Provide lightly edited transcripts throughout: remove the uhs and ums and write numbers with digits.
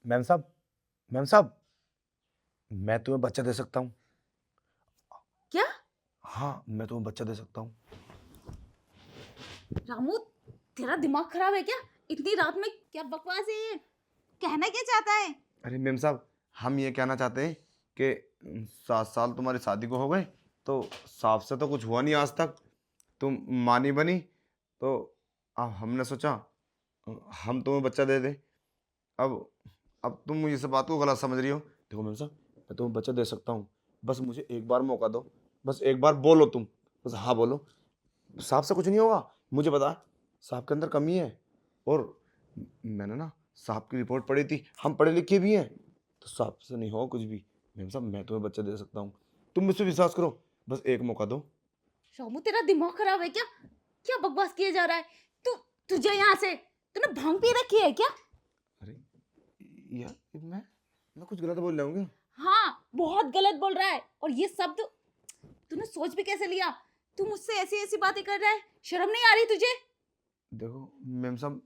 Ma'am साहब, ma'am साहब, मैं तुम्हें बच्चा दे सकता हूँ। क्या? हाँ, मैं तुम्हें बच्चा दे सकता हूँ। रामू, तेरा दिमाग खराब है क्या? इतनी रात में क्या बकवास है ये? कहना क्या चाहता है? अरे मैम साहब, हम ये कहना चाहते हैं कि 7 साल तुम्हारी शादी को हो गए, तो साफ से तो कुछ हुआ नहीं आज तक। तुम माँ नहीं बनी, तो अब हमने सोचा हम तुम्हें बच्चा दे दें। अब अब तुम इस बात को गलत समझ रही हो। देखो मैम साहब, मैं तुम्हें बच्चा दे सकता हूँ, बस मुझे एक बार मौका दो। बस एक बार बोलो तुम, बस हाँ बोलो। साहब से कुछ नहीं होगा। मुझे पता है साहब के अंदर कमी है, और मैंने ना साहब की रिपोर्ट पढ़ी थी, हम पढ़े लिखे भी हैं, तो साहब से नहीं होगा कुछ भी। मैम साहब, मैं तुम्हें बच्चा दे सकता हूँ, तुम मुझ पर विश्वास करो, बस एक मौका दो। रामू, तेरा दिमाग खराब है क्या? क्या बकवास किया जा रहा है? तू तुझे यहाँ से, तूने भांग पी रखी है क्या? अरे यार, मैं कुछ गलत बोल रहा हूँ क्या? हाँ, बहुत गलत बोल रहा है। और ये शब्द तूने सोच भी कैसे लिया? तू मुझसे ऐसी ऐसी बातें कर रहा है, शर्म नहीं आ रही तुझे? देखो मैम साहब,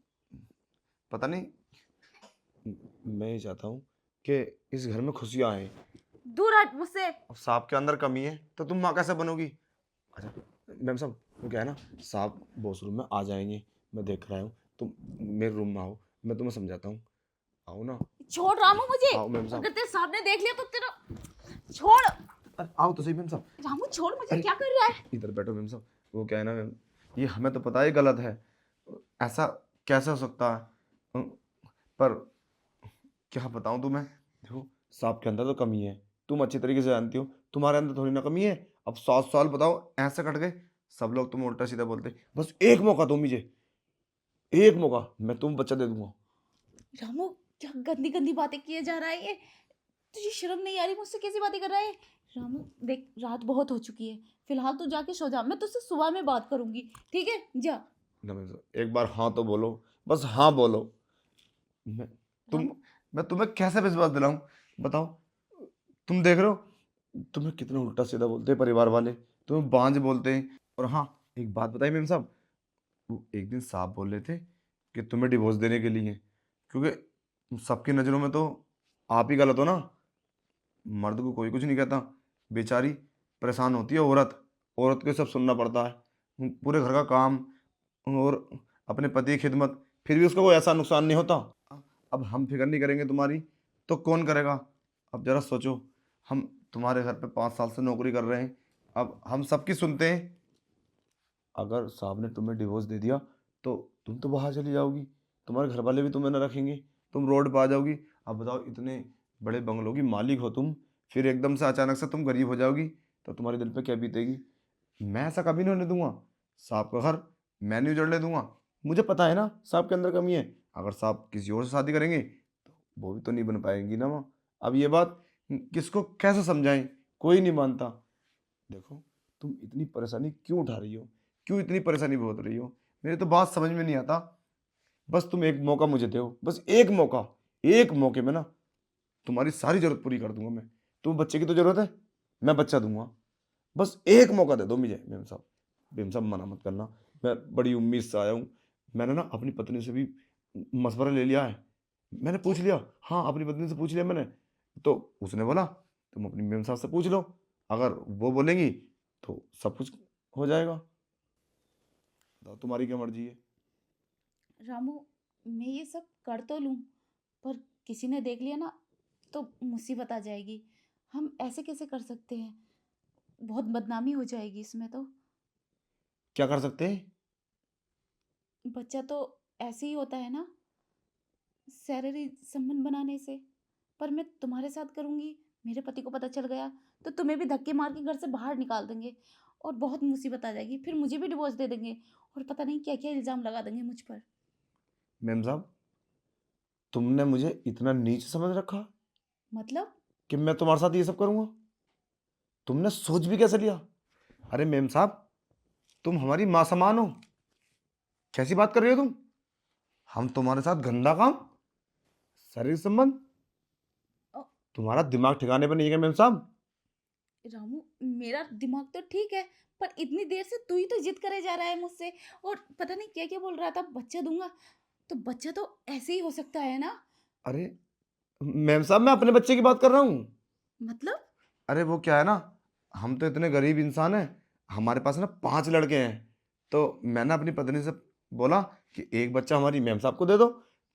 पता नहीं, मैं ये चाहता हूँ कि इस घर में खुशियाँ आए। दूर हट मुझसे। अब साहब के अंदर कमी है तो तुम माँ कैसे बनोगी? अच्छा मैम साहब, वो क्या है ना, साहब वॉशरूम में आ जाएंगे, मैं देख रहा हूँ, तुम मेरे रूम में आओ, मैं तुम्हें समझाता हूँ। आओ ना। छोड़ रामू मुझे। आओ मैम साहब। अगर तेरे सामने देख लिया तो तेरा, छोड़। अरे आओ तो सही मैम साहब। रामू छोड़ मुझे, अरे क्या कर रहा है? इधर बैठो मैम साहब। वो क्या है ना मैम, ये हमें तो पता है गलत है, ऐसा कैसे हो सकता है, पर क्या बताऊँ तुम्हें। देखो साहब के अंदर तो कमी है, तुम अच्छी तरीके से जानती हो, तुम्हारे अंदर थोड़ी ना कमी है। अब 7 साल बताओ ऐसे कट गए, सब लोग तुम उल्टा सीधा बोलते। बस एक मौका दो मुझे, एक मौका, मैं तुम्हें बच्चा दे दूंगा। रामू, क्या गंदी गंदी बातें किए जा रहा है ये? तुझे शर्म नहीं आ रही? मुझसे कैसी बातें कर रहा है? रामू देख, रात बहुत हो चुकी है, फिलहाल तू जाके सो जा। मैं तुझसे सुबह में बात करूंगी, ठीक है? जा। ना मैम साहब, एक बार हाँ तो बोलो, बस हाँ बोलो। मैं तुम रामू, मैं तुम्हें कैसे विश्वास दिलाऊं, बताओ। तुम देख रहे हो तुम्हें कितना उल्टा सीधा बोलते हैं परिवार वाले, तुम्हें बांझ बोलते हैं। और हाँ, एक बात बताइए मैम साहब, वो एक दिन साहब बोल रहे थे कि तुम्हें डिवोर्स देने के लिए, क्योंकि सबकी नज़रों में तो आप ही गलत हो ना। मर्द को कोई कुछ नहीं कहता, बेचारी परेशान होती है औरत, औरत को सब सुनना पड़ता है, पूरे घर का काम और अपने पति की खिदमत, फिर भी उसका कोई ऐसा नुकसान नहीं होता। अब हम फिक्र नहीं करेंगे तुम्हारी, तो कौन करेगा? अब जरा सोचो, हम तुम्हारे घर पे 5 साल से नौकरी कर रहे हैं, अब हम सबकी सुनते हैं। अगर साहब ने तुम्हें डिवोर्स दे दिया तो तुम तो बाहर चली जाओगी, तुम्हारे घर वाले भी तुम्हें न रखेंगे, तुम रोड पर आ जाओगी। अब बताओ, इतने बड़े बंगलों की मालिक हो तुम, फिर एकदम से अचानक से तुम गरीब हो जाओगी, तो तुम्हारे दिल पे क्या बीतेगी? मैं ऐसा कभी नहीं होने दूंगा। साहब का घर मैं नहीं उजड़ने दूंगा। मुझे पता है ना साहब के अंदर कमी है, अगर साहब किसी और से शादी करेंगे तो वो भी तो नहीं बन पाएंगी ना माँ। अब ये बात किसको कैसे समझाएं, कोई नहीं मानता। देखो, तुम इतनी परेशानी क्यों उठा रही हो, क्यों इतनी परेशानी भोग रही हो, मेरी तो बात समझ में नहीं आता। बस तुम एक मौका मुझे दो, बस एक मौका, एक मौके में ना तुम्हारी सारी जरूरत पूरी कर दूंगा मैं। तुम्हें बच्चे की तो जरूरत है, मैं बच्चा दूंगा, बस एक मौका दे दो मुझे मेम साहब। मेम साहब मना मत करना, मैं बड़ी उम्मीद से आया हूँ। मैंने ना अपनी पत्नी से भी मशवरा ले लिया है, मैंने क्या? पूछ लिया। हाँ, अपनी पत्नी से पूछ लिया मैंने, तो उसने बोला तुम अपनी मेम साहब से पूछ लो, अगर वो बोलेंगी तो सब कुछ हो जाएगा। बताओ तुम्हारी क्या मर्जी है। रामू, मैं ये सब कर तो लूं, पर किसी ने देख लिया ना तो मुसीबत आ जाएगी। हम ऐसे कैसे कर सकते हैं? बहुत बदनामी हो जाएगी इसमें तो। क्या कर सकते हैं? बच्चा तो ऐसे ही होता है ना, शारीरिक संबंध बनाने से। पर मैं तुम्हारे साथ करूंगी, मेरे पति को पता चल गया तो तुम्हें भी धक्के मार के घर से बाहर निकाल देंगे, और बहुत मुसीबत आ जाएगी। फिर मुझे भी डिवोर्स दे देंगे, और पता नहीं क्या क्या इल्जाम लगा देंगे मुझ पर। मेम साहब, तुमने मुझे इतना नीच समझ रखा मतलब? कि मैं तुम्हारे साथ ये सब करूंगा? तुमने सोच भी कैसे लिया? अरे मेम साहब, तुम हमारी माँ समान हो, कैसी बात कर रही हो तुम? हम तुम्हारे साथ गंदा काम, शारीरिक संबंध, अ, तुम्हारा दिमाग ठिकाने पर नहीं है क्या मेम साहब? रामू, मेरा दिमाग तो ठीक है, पर इतनी देर से तू ही तो जिद करे जा रहा है मुझसे, और पता नहीं क्या क्या बोल रहा था, बच्चा दूंगा। तो बच्चा तो ऐसे ही हो सकता है ना? अरे मैम साहब मैं अपने बच्चे की बात कर रहा हूँ। मतलब? अरे वो क्या है ना, हम तो इतने गरीब इंसान हैं, हमारे पास ना 5 लड़के हैं। तो मैंने अपनी पत्नी से बोला कि एक बच्चा हमारी मैम साहब को दे दो,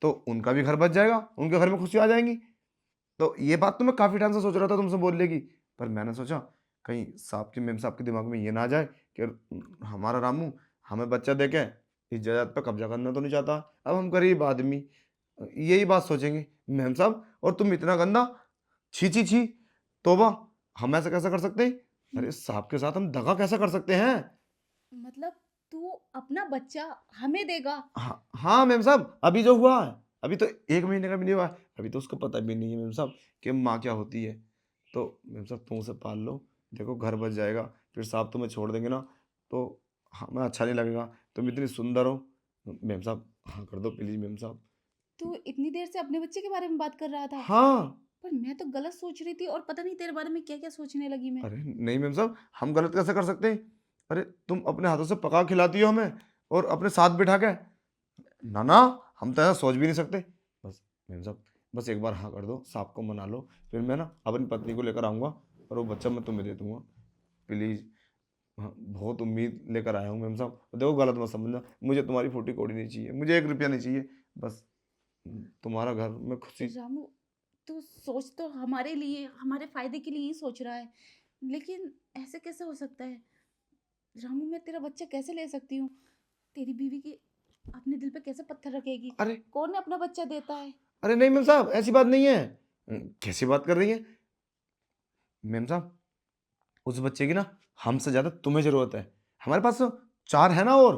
तो उनका भी घर बच जाएगा, उनके घर में खुशियाँ आ जाएँगी। तो ये बात तो मैं काफ़ी टाइम से सोच रहा था तुमसे बोलने की, पर मैंने सोचा कहीं साहब की मैम साहब के दिमाग में ये ना आ जाए कि हमारा रामू हमें बच्चा देके इस जायदाद पे कब्ज़ा करना तो नहीं चाहता। अब हम गरीब आदमी यही बात सोचेंगे, मैम साहब और तुम इतना गंदा, छी, छी, छी! तौबा! हम ऐसा कैसे कर सकते हैं? म अरे साहब के साथ हम दगा कैसे कर सकते हैं? मतलब तू अपना बच्चा हमें देगा? हाँ, हाँ मैम साहब, अभी जो हुआ है, अभी तो 1 महीने का भी नहीं हुआ है, अभी तो उसको पता भी नहीं है मैम साहब कि माँ क्या होती है। तो मैम साहब तुम उसे पाल लो, देखो घर बच जाएगा, फिर साहब तुम्हें छोड़ देंगे ना, तो हमें अच्छा नहीं लगेगा। तुम इतनी सुंदर हो, मैम साहब हाँ कर दो प्लीज़ मैम साहब। तू इतनी देर से अपने बच्चे के बारे में बात कर रहा था? हाँ, पर मैं तो गलत सोच रही थी और पता नहीं तेरे बारे में क्या-क्या सोचने लगी मैं। अरे नहीं मैम साहब, हम गलत कैसे कर सकते हैं? अरे तुम अपने हाथों से पका खिलाती हो हमें और अपने साथ बिठा के ना, ना, हम तो ऐसा सोच भी नहीं सकते। बस मेम साहब बस एक बार हाँ कर दो, साहब को मना लो, फिर मैं ना अपनी पत्नी को लेकर आऊँगा और वो बच्चा मैं तुम्हें दे दूँगा। प्लीज़ हाँ, बहुत उम्मीद लेकर आया हूँ मेम साहब। देखो गलत मत समझना, मुझे तुम्हारी फूटी कौड़ी नहीं चाहिए, मुझे 1 रुपया नहीं चाहिए। बस तुम्हारा घर में खुशी। रामू, तू सोच तो हमारे लिए, हमारे फ़ायदे के लिए ही सोच रहा है। लेकिन ऐसे कैसे हो सकता है? रामू, मैं तेरा बच्चा कैसे ले सकती हूँ? तेरी बीवी के अपने दिल पे कैसे पत्थर रखेगी? अरे! कौन अपना बच्चा देता है? अरे नहीं मेम साहब ऐसी बात नहीं है। कैसी बात कर रही हैं? मेम साहब उस बच्चे की ना हमसे ज़्यादा तुम्हें ज़रूरत है। हमारे पास तो 4 है ना और।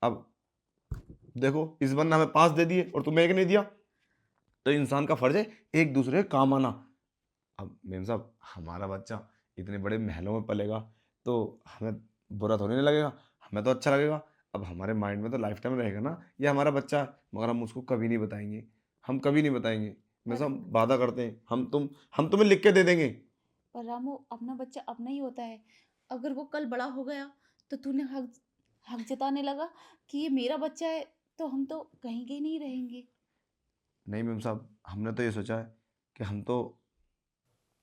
अब देखो इस बार ने हमें 5 दे दिए और तुम्हें 1 नहीं दिया। तो इंसान का फ़र्ज़ है एक दूसरे के काम आना। अब मेम साहब हमारा बच्चा इतने बड़े महलों में पलेगा तो हमें बुरा थोड़ी ना लगेगा, हमें तो अच्छा लगेगा। अब हमारे माइंड में तो लाइफ टाइम रहेगा ना ये हमारा बच्चा है, मगर हम उसको कभी नहीं बताएँगे। हम कभी नहीं बताएँगे। मेम पर साहब वादा करते हैं हम तुम्हें लिख के दे देंगे। पर रामू, अपना बच्चा अपना ही होता है। अगर वो कल बड़ा हो गया तो तूने हक हक जताने लगा कि ये मेरा बच्चा है, तो हम तो कहेंगे ही नहीं रहेंगे। नहीं मेम साहब हमने तो ये सोचा है कि हम तो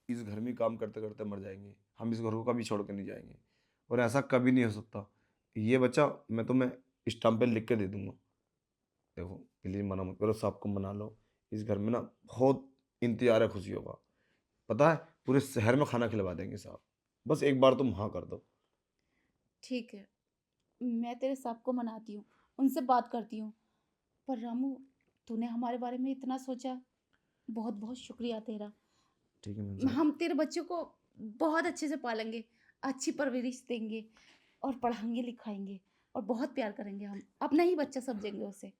इस घर में काम करते-करते मर जाएँगे। हम इस घर को कभी छोड़ के नहीं जाएँगे और ऐसा कभी नहीं हो सकता। ये बच्चा मैं तुम्हें स्टैम्प पे लिख के दे दूँगा। देखो प्लीज़ मना मत करो, साहब को मना लो। इस घर में ना बहुत इंतज़ार है खुशियों का। पता है पूरे शहर में खाना खिलवा देंगे साहब। बस एक बार तुम हाँ कर दो। ठीक है, मैं तेरे साहब को मनाती हूँ, उनसे बात करती हूँ। पर रामू, तूने हमारे बारे में इतना सोचा, बहुत-बहुत शुक्रिया तेरा। ठीक है मेम साहब। हम तेरे बच्चे को बहुत अच्छे से पालेंगे, अच्छी परवरिश देंगे और पढ़ाएँगे-लिखाएँगे और बहुत प्यार करेंगे हम। अपना ही बच्चा समझेंगे उसे।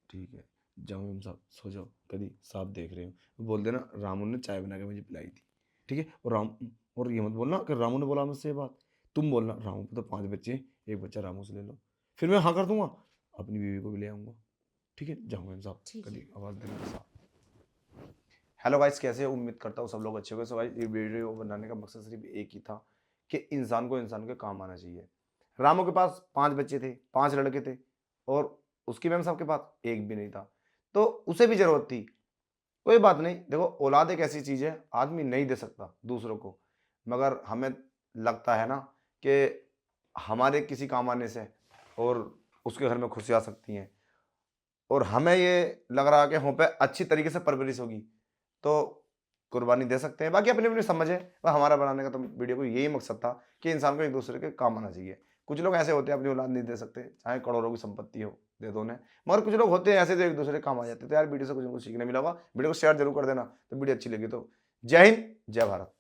ठीक है। जाओ मेम साहब सो जाओ। कभी साहब देख रहे हो। बोल देना रामू ने चाय बना के मुझे पिलाई थी। ठीक है? और ये मत बोलना कि रामू ने बोला मुझसे ये बात। तुम बोलना रामू के तो 5 बच्चे हैं, 1 बच्चा रामू से ले लो। फिर मैं हाँ कर दूँगा। अपनी बीवी को भी ले आऊँगा। ठीक है? जाओ मेम साहब। ठीक है। कभी आवाज़ देना साहब। हेलो गाइस कैसे हो? उम्मीद करता हूँ सब लोग अच्छे होंगे। सो गाइस ये वीडियो बनाने का मकसद सिर्फ एक ही था कि इंसान को इंसान के काम आना चाहिए। रामू के पास 5 बच्चे थे, 5 लड़के थे और उसकी मैम साहब के पास एक भी नहीं था। तो उसे भी ज़रूरत थी। कोई बात नहीं, देखो औलाद एक ऐसी चीज़ है, आदमी नहीं दे सकता दूसरों को। मगर हमें लगता है ना कि हमारे किसी काम आने से और उसके घर में खुशी आ सकती हैं। और हमें ये लग रहा है कि हम पे अच्छी तरीके से परवरिश होगी, तो कुर्बानी दे सकते हैं। बाकी अपनी-अपनी समझ है और हमारा बनाने का तो वीडियो को यही मकसद था कि इंसान को एक-दूसरे के काम आना चाहिए। कुछ लोग ऐसे होते हैं अपनी औलाद नहीं दे सकते, चाहे करोड़ों की संपत्ति हो, दे दो उन्हें। मगर कुछ लोग होते हैं ऐसे जो एक-दूसरे के काम आ जाते हैं। तो यार वीडियो से कुछ न कुछ सीखने मिला होगा। वीडियो को शेयर ज़रूर कर देना, तो वीडियो अच्छी लगी तो। जय हिंद, जय भारत।